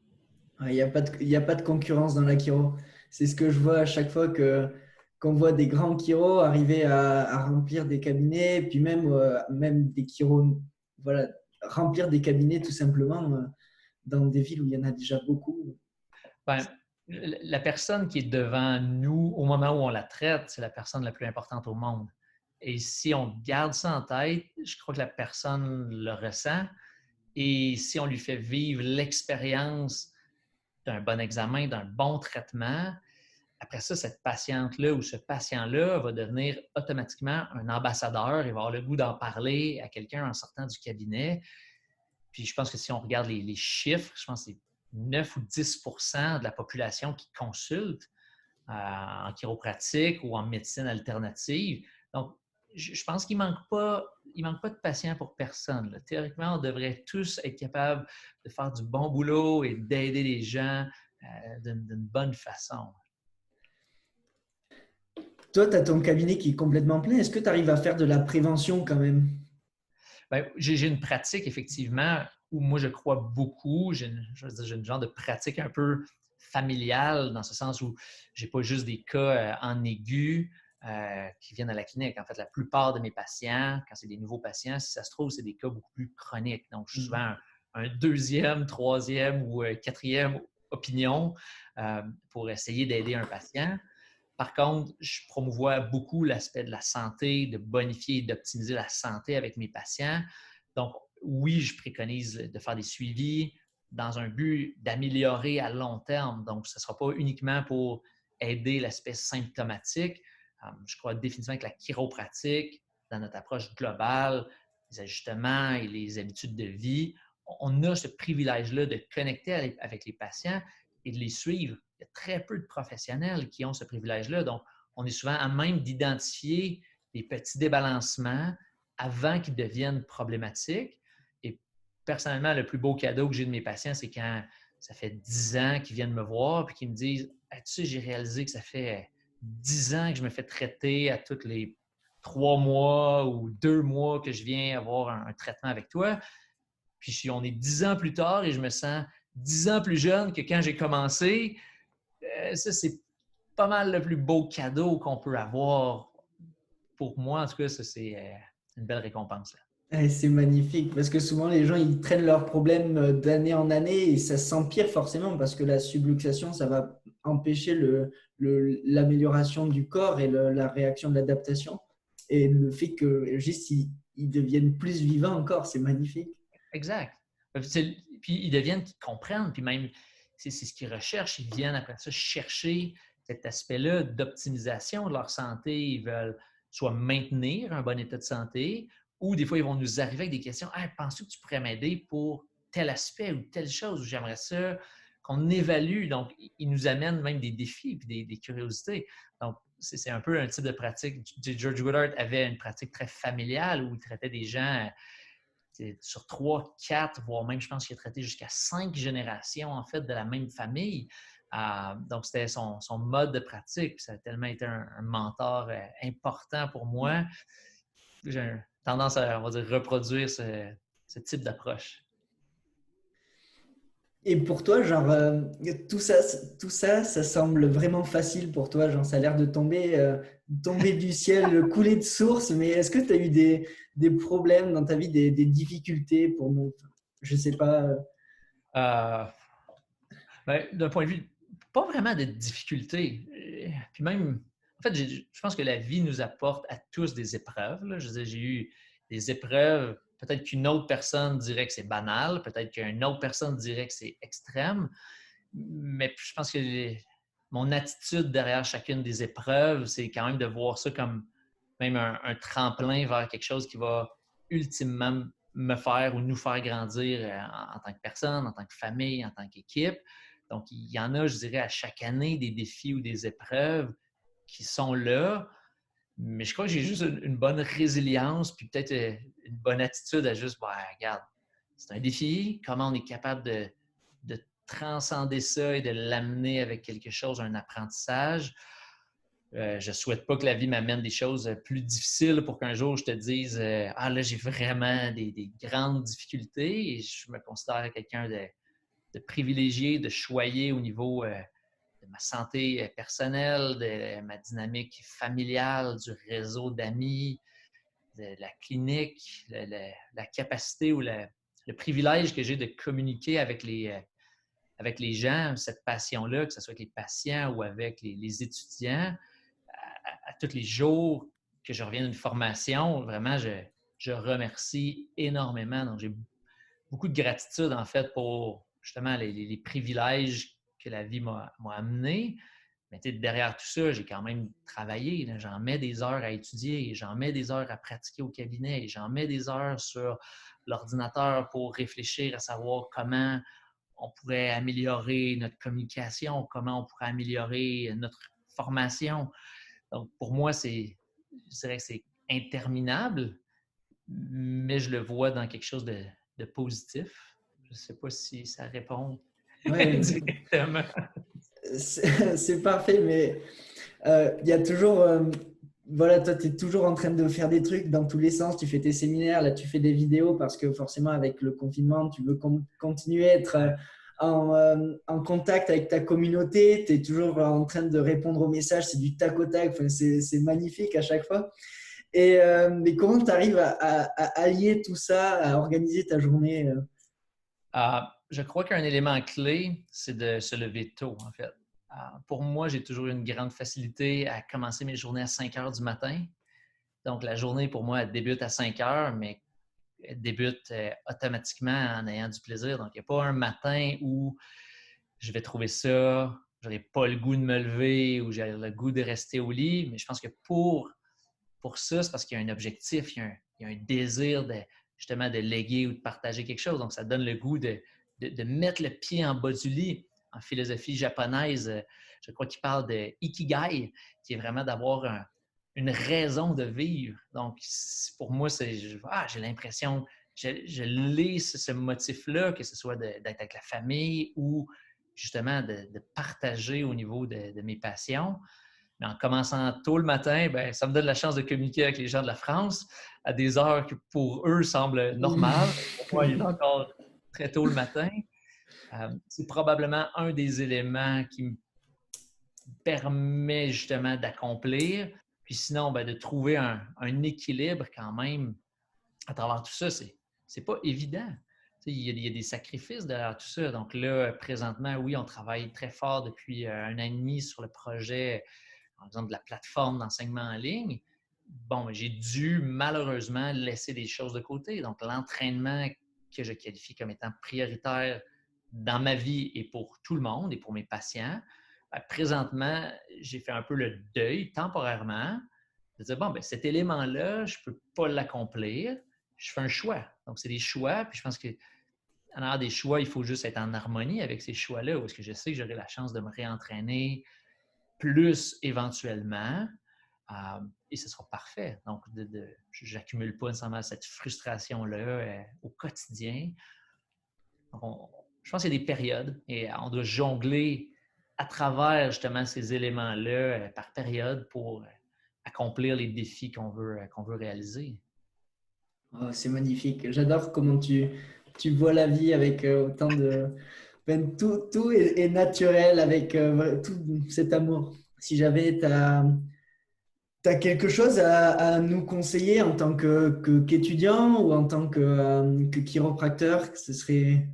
Il n'y a pas de, il y a pas de concurrence dans la chiro. C'est ce que je vois à chaque fois qu'on voit des grands chiros arriver à remplir des cabinets, puis même des chiros, voilà, remplir des cabinets tout simplement dans des villes où il y en a déjà beaucoup. Ben, la personne qui est devant nous au moment où on la traite, c'est la personne la plus importante au monde. Et si on garde ça en tête, je crois que la personne le ressent. Et si on lui fait vivre l'expérience d'un bon examen, d'un bon traitement, après ça, cette patiente-là ou ce patient-là va devenir automatiquement un ambassadeur et va avoir le goût d'en parler à quelqu'un en sortant du cabinet. Puis je pense que si on regarde les chiffres, je pense que c'est 9 ou 10 de la population qui consulte en chiropratique ou en médecine alternative. Donc, je pense qu'il manque pas de patients pour personne. Là. Théoriquement, on devrait tous être capables de faire du bon boulot et d'aider les gens d'une bonne façon. Toi, tu as ton cabinet qui est complètement plein. Est-ce que tu arrives à faire de la prévention quand même? Bien, j'ai une pratique, effectivement, où moi, je crois beaucoup. J'ai une genre de pratique un peu familiale, dans ce sens où je n'ai pas juste des cas en aigu qui viennent à la clinique. En fait, la plupart de mes patients, quand c'est des nouveaux patients, si ça se trouve, c'est des cas beaucoup plus chroniques. Donc, je suis souvent un deuxième, troisième ou quatrième opinion pour essayer d'aider un patient. Par contre, je promouvois beaucoup l'aspect de la santé, de bonifier et d'optimiser la santé avec mes patients. Donc, oui, je préconise de faire des suivis dans un but d'améliorer à long terme. Donc, ce ne sera pas uniquement pour aider l'aspect symptomatique. Je crois définitivement que la chiropratique, dans notre approche globale, les ajustements et les habitudes de vie, on a ce privilège-là de connecter avec les patients et de les suivre. Il y a très peu de professionnels qui ont ce privilège-là. Donc, on est souvent à même d'identifier les petits débalancements avant qu'ils deviennent problématiques. Et personnellement, le plus beau cadeau que j'ai de mes patients, c'est quand ça fait 10 ans qu'ils viennent me voir et qu'ils me disent hey, tu sais, j'ai réalisé que ça fait 10 ans que je me fais traiter à tous les 3 mois ou 2 mois que je viens avoir un traitement avec toi. Puis si on est 10 ans plus tard et je me sens 10 ans plus jeune que quand j'ai commencé, ça, c'est pas mal le plus beau cadeau qu'on peut avoir. Pour moi, en tout cas, ça, c'est une belle récompense. Là. C'est magnifique parce que souvent les gens ils traînent leurs problèmes d'année en année et ça s'empire forcément parce que la subluxation ça va empêcher l'amélioration du corps et la réaction de l'adaptation et le fait que juste ils deviennent plus vivants encore, c'est magnifique. Exact. Puis ils deviennent qu'ils comprennent, puis même, c'est ce qu'ils recherchent. Ils viennent après ça chercher cet aspect-là d'optimisation de leur santé. Ils veulent soit maintenir un bon état de santé, ou des fois, ils vont nous arriver avec des questions. Hey, penses-tu que tu pourrais m'aider pour tel aspect ou telle chose, ou j'aimerais ça qu'on évalue. Donc, ils nous amènent même des défis et des curiosités. Donc, c'est un peu un type de pratique. George Woodard avait une pratique très familiale où il traitait des gens sur 3, 4, voire même, je pense qu'il a traité jusqu'à 5 générations, en fait, de la même famille. Donc, c'était son mode de pratique. Puis ça a tellement été un mentor important pour moi. J'ai tendance à, on va dire, reproduire ce type d'approche. Et pour toi, genre, ça semble vraiment facile pour toi. Genre, ça a l'air de tomber du ciel, couler de source. Mais est-ce que tu as eu des problèmes dans ta vie, des difficultés pour nous? Je sais pas. Euh, ben, d'un point de vue, pas vraiment de difficultés. Puis même, en fait, je pense que la vie nous apporte à tous des épreuves. Là. Je veux dire, j'ai eu des épreuves, peut-être qu'une autre personne dirait que c'est banal, peut-être qu'une autre personne dirait que c'est extrême, mais je pense que mon attitude derrière chacune des épreuves, c'est quand même de voir ça comme même un tremplin vers quelque chose qui va ultimement me faire ou nous faire grandir en tant que personne, en tant que famille, en tant qu'équipe. Donc, il y en a, je dirais, à chaque année des défis ou des épreuves qui sont là, mais je crois que j'ai juste une bonne résilience, puis peut-être une bonne attitude à juste, regarde, c'est un défi, comment on est capable de transcender ça et de l'amener avec quelque chose, un apprentissage. Je ne souhaite pas que la vie m'amène des choses plus difficiles pour qu'un jour je te dise là, j'ai vraiment des grandes difficultés et je me considère quelqu'un de privilégié, de choyé au niveau de ma santé personnelle, de ma dynamique familiale, du réseau d'amis, de la clinique, la capacité ou le privilège que j'ai de communiquer avec les gens, cette passion-là, que ce soit avec les patients ou avec les étudiants, à tous les jours que je reviens d'une formation, vraiment, je remercie énormément. Donc, j'ai beaucoup de gratitude, en fait, pour justement les privilèges que la vie m'a amené. Mais derrière tout ça, j'ai quand même travaillé. J'en mets des heures à étudier, j'en mets des heures à pratiquer au cabinet, j'en mets des heures sur l'ordinateur pour réfléchir à savoir comment on pourrait améliorer notre communication, comment on pourrait améliorer notre formation. Donc, pour moi, je dirais que c'est interminable, mais je le vois dans quelque chose de positif. Je ne sais pas si ça répond Ouais, directement. c'est parfait, mais il y a toujours. Voilà, toi, tu es toujours en train de faire des trucs dans tous les sens. Tu fais tes séminaires, là, tu fais des vidéos parce que forcément, avec le confinement, tu veux continuer à être en contact avec ta communauté. Tu es toujours en train de répondre aux messages. C'est du tac au tac. Enfin, c'est magnifique à chaque fois. Mais comment tu arrives à allier tout ça, à organiser ta journée Je crois qu'un élément clé, c'est de se lever tôt, en fait. Pour moi, j'ai toujours eu une grande facilité à commencer mes journées à 5 heures du matin. Donc, la journée, pour moi, elle débute à 5 heures, mais elle débute automatiquement en ayant du plaisir. Donc, il n'y a pas un matin où je vais trouver ça, je n'aurai pas le goût de me lever ou j'ai le goût de rester au lit. Mais je pense que pour ça, c'est parce qu'il y a un objectif, il y a un désir justement de léguer ou de partager quelque chose. Donc, ça donne le goût de mettre le pied en bas du lit. En philosophie japonaise, je crois qu'il parle de ikigai, qui est vraiment d'avoir une raison de vivre. Donc, pour moi, j'ai l'impression, je lis ce motif-là, que ce soit d'être avec la famille ou justement de partager au niveau de mes passions. Mais en commençant tôt le matin, ben, ça me donne la chance de communiquer avec les gens de la France à des heures qui, pour eux, semblent normales. Pour moi, il est encore très tôt le matin. C'est probablement un des éléments qui me permet justement d'accomplir. Puis sinon, ben, de trouver un équilibre quand même à travers tout ça, c'est pas évident. Il y a des sacrifices derrière tout ça. Donc là, présentement, oui, on travaille très fort depuis 1 an et demi sur le projet, par exemple, de la plateforme d'enseignement en ligne. Bon, j'ai dû malheureusement laisser des choses de côté. Donc, l'entraînement que je qualifie comme étant prioritaire dans ma vie et pour tout le monde et pour mes patients, présentement, j'ai fait un peu le deuil temporairement de dire, bon, cet élément-là, je ne peux pas l'accomplir. Je fais un choix. Donc, c'est des choix. Puis je pense qu'en arrière des choix, il faut juste être en harmonie avec ces choix-là, parce que je sais que j'aurai la chance de me réentraîner plus éventuellement. Et ce sera parfait. Donc, je n'accumule pas nécessairement cette frustration-là au quotidien. Donc, je pense qu'il y a des périodes et on doit jongler à travers justement ces éléments-là par période pour accomplir les défis qu'on veut réaliser. Oh, c'est magnifique. J'adore comment tu vois la vie avec autant de... tout est naturel avec tout cet amour. Si j'avais t'as quelque chose à nous conseiller en tant qu'étudiant ou en tant que chiropracteur, ce serait...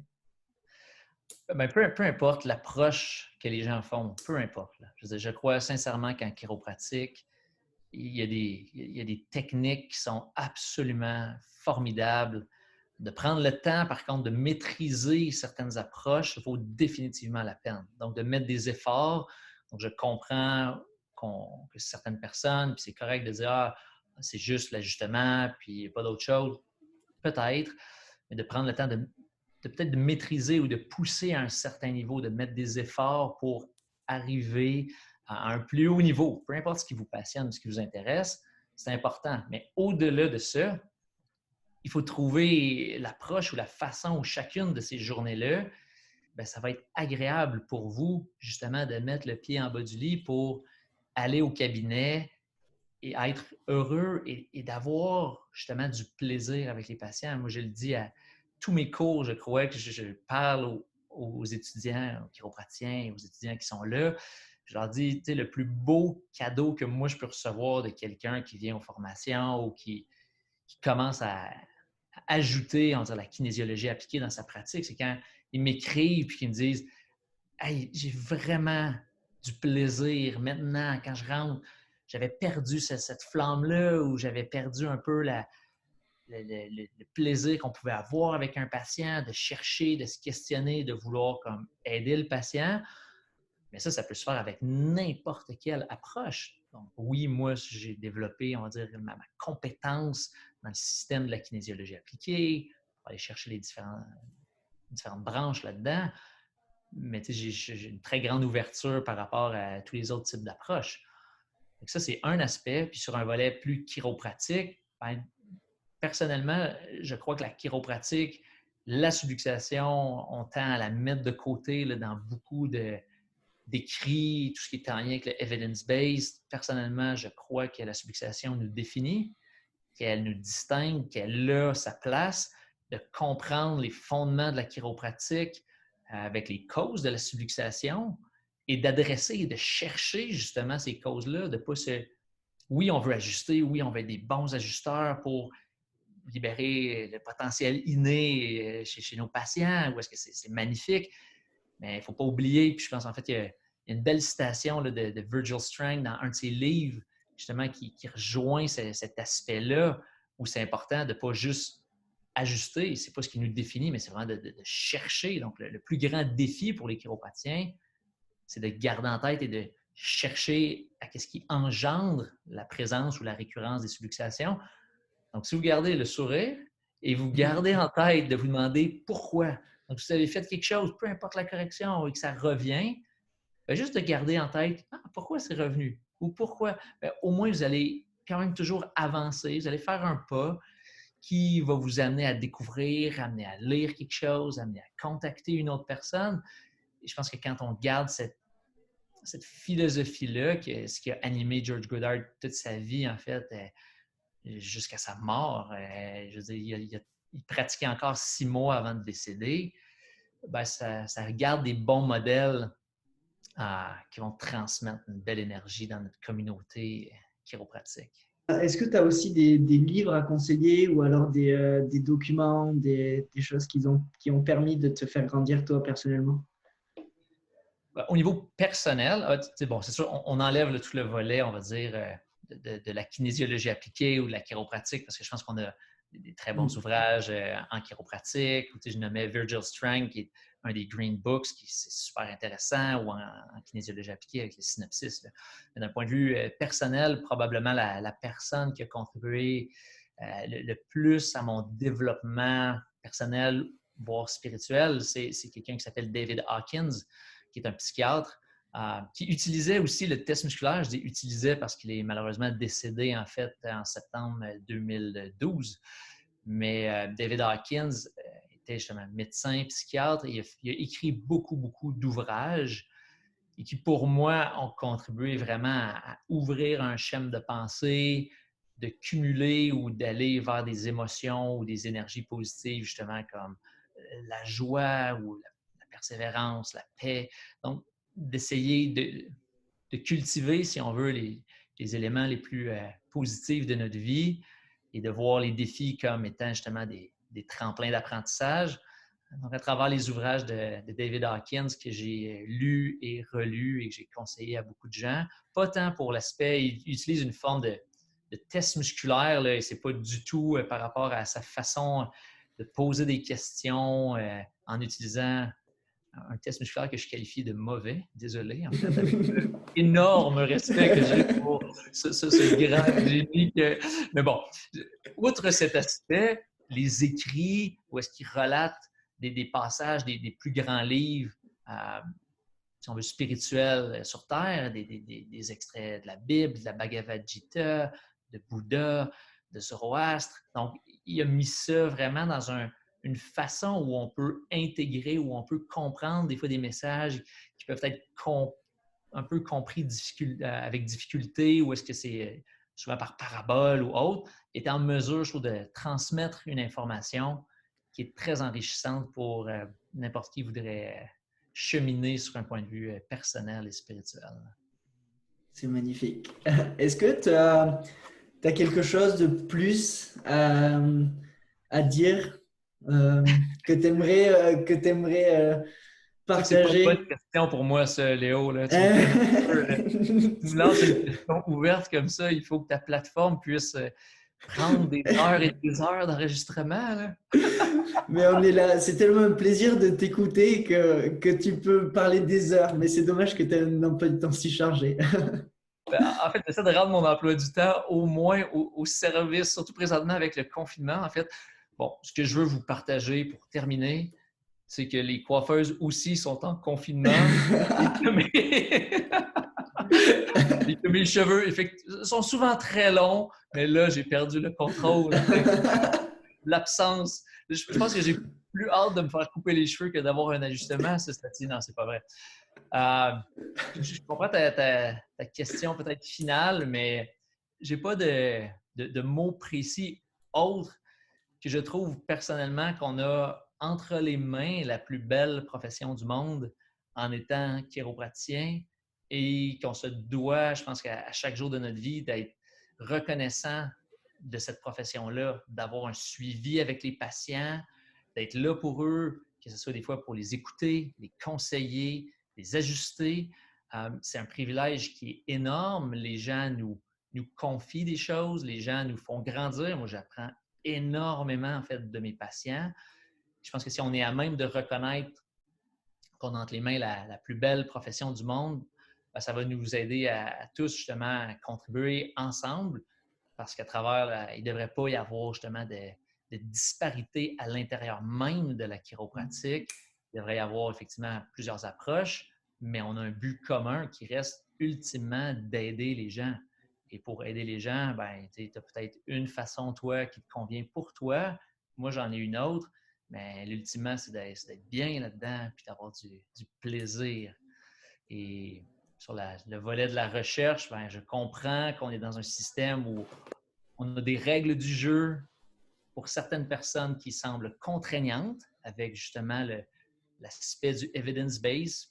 Peu importe l'approche que les gens font, peu importe. Là. Je crois sincèrement qu'en chiropratique, il y a des techniques qui sont absolument formidables. De prendre le temps, par contre, de maîtriser certaines approches, ça vaut définitivement la peine. Donc, de mettre des efforts. Donc, je comprends que certaines personnes, puis c'est correct de dire, ah, c'est juste l'ajustement, puis pas d'autre chose. Peut-être, mais de prendre le temps de peut-être de maîtriser ou de pousser à un certain niveau, de mettre des efforts pour arriver à un plus haut niveau. Peu importe ce qui vous passionne, ce qui vous intéresse, c'est important. Mais au-delà de ça, il faut trouver l'approche ou la façon où chacune de ces journées-là, ça va être agréable pour vous, justement, de mettre le pied en bas du lit pour aller au cabinet et être heureux et d'avoir justement du plaisir avec les patients. Moi, je le dis à tous mes cours, je crois que je parle aux étudiants, aux chiropraticiens, aux étudiants qui sont là. Je leur dis, tu sais, le plus beau cadeau que moi je peux recevoir de quelqu'un qui vient aux formations ou qui commence à ajouter, on dirait, la kinésiologie appliquée dans sa pratique, c'est quand ils m'écrivent et qu'ils me disent, hey, j'ai vraiment du plaisir maintenant quand je rentre. J'avais perdu cette flamme-là ou j'avais perdu un peu le plaisir qu'on pouvait avoir avec un patient, de chercher, de se questionner, de vouloir comme aider le patient. Mais ça peut se faire avec n'importe quelle approche. Donc, oui, moi, j'ai développé, on va dire, ma compétence dans le système de la kinésiologie appliquée, pour aller chercher les différentes branches là-dedans. Mais j'ai une très grande ouverture par rapport à tous les autres types d'approches. Donc ça, c'est un aspect. Puis sur un volet plus chiropratique, personnellement, je crois que la chiropratique, la subluxation, on tend à la mettre de côté là, dans beaucoup d'écrits, tout ce qui est en lien avec le evidence-based. Personnellement, je crois que la subluxation nous définit, qu'elle nous distingue, qu'elle a sa place, de comprendre les fondements de la chiropratique avec les causes de la subluxation et d'adresser et de chercher justement ces causes-là, de ne pas se... Oui, on veut ajuster, oui, on veut être des bons ajusteurs pour libérer le potentiel inné chez nos patients, ou est-ce que c'est magnifique, mais il ne faut pas oublier, puis je pense en fait qu'il y a une belle citation là, de Virgil Strang dans un de ses livres, justement, qui rejoint cet aspect-là, où c'est important de ne pas juste ajuster, c'est pas ce qui nous définit, mais c'est vraiment de chercher. Donc, le plus grand défi pour les chiropraticiens, c'est de garder en tête et de chercher à ce qui engendre la présence ou la récurrence des subluxations. Donc, si vous gardez le sourire et vous gardez en tête de vous demander pourquoi, donc si vous avez fait quelque chose, peu importe la correction et que ça revient, juste de garder en tête pourquoi c'est revenu ou pourquoi, au moins vous allez quand même toujours avancer, vous allez faire un pas qui va vous amener à découvrir, amener à lire quelque chose, amener à contacter une autre personne. Et je pense que quand on garde cette philosophie-là, ce qui a animé George Goddard toute sa vie, en fait, jusqu'à sa mort, je veux dire, il pratiquait encore 6 mois avant de décéder, ça garde des bons modèles qui vont transmettre une belle énergie dans notre communauté chiropratique. Est-ce que tu as aussi des livres à conseiller ou alors des documents, des choses qui ont permis de te faire grandir toi personnellement? Au niveau personnel, bon, c'est sûr, on enlève tout le volet, on va dire, de la kinésiologie appliquée ou de la chiropratique, parce que je pense qu'on a des très bons ouvrages en chiropratique. Je nommais Virgil Strang, qui est un des Green Books, qui c'est super intéressant, ou en kinésiologie appliquée avec les synopsis. Là. Mais d'un point de vue personnel, probablement la personne qui a contribué le plus à mon développement personnel, voire spirituel, c'est quelqu'un qui s'appelle David Hawkins, qui est un psychiatre, qui utilisait aussi le test musculaire. Je dis utilisait parce qu'il est malheureusement décédé en fait en septembre 2012. Mais David Hawkins était justement médecin, psychiatre, et il a écrit beaucoup d'ouvrages et qui, pour moi, ont contribué vraiment à ouvrir un schéma de pensée, de cumuler ou d'aller vers des émotions ou des énergies positives, justement, comme la joie ou la persévérance, la paix. Donc, d'essayer de cultiver, si on veut, les éléments les plus positifs de notre vie et de voir les défis comme étant justement des tremplins d'apprentissage. Donc, à travers les ouvrages de David Hawkins que j'ai lus et relus et que j'ai conseillé à beaucoup de gens, pas tant pour l'aspect, il utilise une forme de test musculaire, là, et ce n'est pas du tout par rapport à sa façon de poser des questions en utilisant un test musculaire que je qualifie de mauvais, désolé, en fait, avec l'énorme respect que j'ai pour ce grand génie. Mais bon, outre cet aspect, les écrits, où est-ce qu'il relate des passages des plus grands livres, si on veut, spirituels sur Terre, des extraits de la Bible, de la Bhagavad Gita, de Bouddha, de Zoroastre. Donc, il a mis ça vraiment dans une façon où on peut intégrer, où on peut comprendre des fois des messages qui peuvent être un peu compris avec difficulté, ou est-ce que c'est souvent par parabole ou autre, est en mesure, je trouve, de transmettre une information qui est très enrichissante pour n'importe qui voudrait cheminer sur un point de vue personnel et spirituel. C'est magnifique. Est-ce que tu as quelque chose de plus à dire que tu aimerais, C'est pas une bonne partager? question pour moi, ça, Léo. Là. Tu me lances une question ouverte comme ça, il faut que ta plateforme puisse prendre des heures et des heures d'enregistrement. Là. Mais on est là, c'est tellement un plaisir de t'écouter que tu peux parler des heures, mais c'est dommage que tu aies un emploi de temps si chargé. En fait, j'essaie de rendre mon emploi du temps au moins au service, surtout présentement avec le confinement. En fait, bon, ce que je veux vous partager pour terminer, c'est que les coiffeuses aussi sont en confinement et que mes cheveux sont souvent très longs, mais là, j'ai perdu le contrôle avec l'absence. Je pense que j'ai plus hâte de me faire couper les cheveux que d'avoir un ajustement. Non, c'est pas vrai. Je comprends ta question peut-être finale, mais j'ai pas de mots précis autres que je trouve personnellement qu'on a entre les mains la plus belle profession du monde en étant chiropraticien et qu'on se doit, je pense qu'à chaque jour de notre vie, d'être reconnaissant de cette profession-là, d'avoir un suivi avec les patients, d'être là pour eux, que ce soit des fois pour les écouter, les conseiller, les ajuster. C'est un privilège qui est énorme. Les gens nous confient des choses, les gens nous font grandir. Moi, j'apprends énormément en fait de mes patients. Je pense que si on est à même de reconnaître qu'on a entre les mains la plus belle profession du monde, ben, ça va nous aider à tous justement à contribuer ensemble parce qu'à travers, il ne devrait pas y avoir justement de disparités à l'intérieur même de la chiropratique. Il devrait y avoir effectivement plusieurs approches, mais on a un but commun qui reste ultimement d'aider les gens. Et pour aider les gens, ben, tu as peut-être une façon, toi, qui te convient pour toi. Moi, j'en ai une autre. Mais l'ultimement, c'est d'être bien là-dedans puis d'avoir du plaisir. Et sur le volet de la recherche, ben, je comprends qu'on est dans un système où on a des règles du jeu pour certaines personnes qui semblent contraignantes avec justement l'aspect du evidence-based.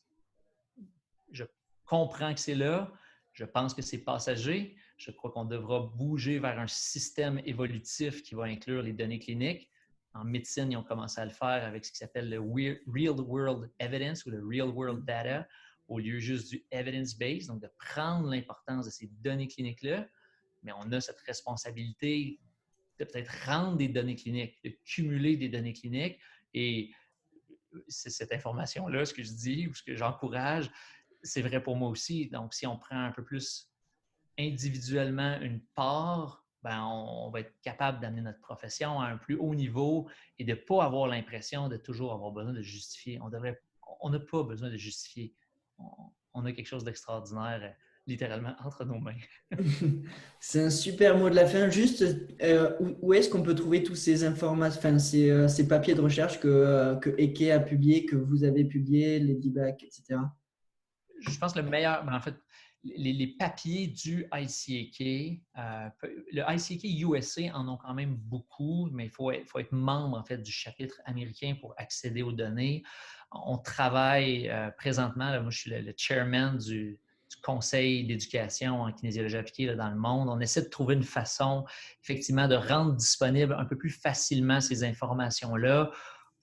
Je comprends que c'est là. Je pense que c'est passager. Je crois qu'on devra bouger vers un système évolutif qui va inclure les données cliniques. En médecine, ils ont commencé à le faire avec ce qui s'appelle le Real World Evidence ou le Real World Data, au lieu juste du evidence-based, donc de prendre l'importance de ces données cliniques-là. Mais on a cette responsabilité de peut-être rendre des données cliniques, de cumuler des données cliniques. Et c'est cette information-là, ce que je dis ou ce que j'encourage, c'est vrai pour moi aussi. Donc, si on prend un peu plus individuellement une part, ben on va être capable d'amener notre profession à un plus haut niveau et de ne pas avoir l'impression de toujours avoir besoin de justifier. On n'a pas besoin de justifier. On a quelque chose d'extraordinaire, littéralement, entre nos mains. C'est un super mot de la fin. Juste, où est-ce qu'on peut trouver toutes ces informations, enfin, ces papiers de recherche que Eke a publiés, que vous avez publiés, Ladyback, etc. Je pense que le meilleur, en fait, les papiers du ICAK, le ICAK USA en ont quand même beaucoup, mais il faut être membre en fait du chapitre américain pour accéder aux données. On travaille présentement, là, moi je suis le chairman du conseil d'éducation en kinésiologie appliquée là, dans le monde. On essaie de trouver une façon effectivement de rendre disponible un peu plus facilement ces informations-là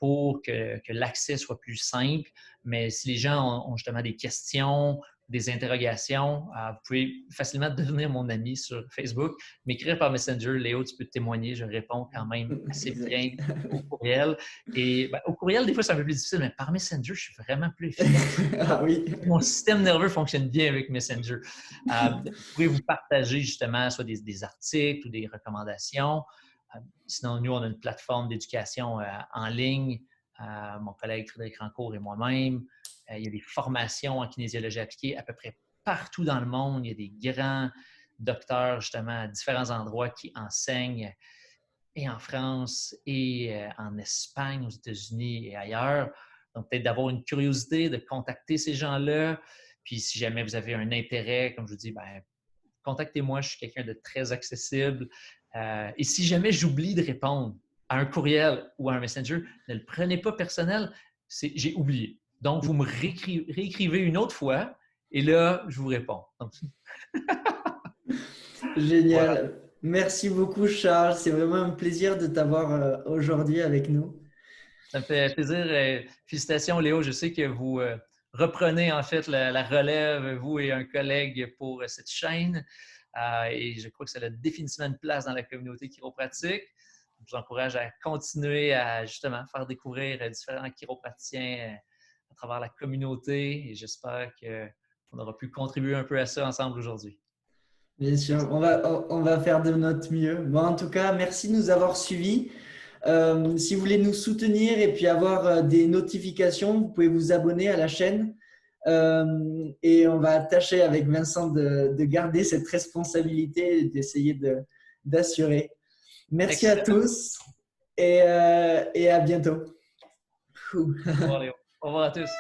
pour que l'accès soit plus simple. Mais si les gens ont justement des questions, des interrogations, vous pouvez facilement devenir mon ami sur Facebook, m'écrire par Messenger. Léo, tu peux témoigner, je réponds quand même assez bien au courriel. Et au courriel, des fois, c'est un peu plus difficile, mais par Messenger, je suis vraiment plus efficace. Ah oui. Mon système nerveux fonctionne bien avec Messenger. Vous pouvez vous partager justement soit des articles ou des recommandations. Sinon, nous, on a une plateforme d'éducation en ligne. Mon collègue Frédéric Rancourt et moi-même. Il y a des formations en kinésiologie appliquée à peu près partout dans le monde. Il y a des grands docteurs, justement, à différents endroits qui enseignent, et en France, et en Espagne, aux États-Unis et ailleurs. Donc, peut-être d'avoir une curiosité, de contacter ces gens-là. Puis, si jamais vous avez un intérêt, comme je vous dis, contactez-moi, je suis quelqu'un de très accessible. Et si jamais j'oublie de répondre à un courriel ou à un messenger, ne le prenez pas personnel, j'ai oublié. Donc, vous me réécrivez une autre fois et là, je vous réponds. Donc, Génial. voilà. Merci beaucoup, Charles. C'est vraiment un plaisir de t'avoir aujourd'hui avec nous. Ça me fait plaisir. Félicitations, Léo. Je sais que vous reprenez en fait la relève, vous et un collègue, pour cette chaîne. Et je crois que ça a définitivement une place dans la communauté chiropratique. Je vous encourage à continuer à justement faire découvrir différents chiropraticiens à travers la communauté. Et j'espère qu'on aura pu contribuer un peu à ça ensemble aujourd'hui. Bien sûr, on va faire de notre mieux. Bon, en tout cas, merci de nous avoir suivis. Si vous voulez nous soutenir et puis avoir des notifications, vous pouvez vous abonner à la chaîne. Et on va tâcher avec Vincent de garder cette responsabilité et d'essayer d'assurer. Merci à tous et à bientôt. Au revoir, Léo. Au revoir à tous.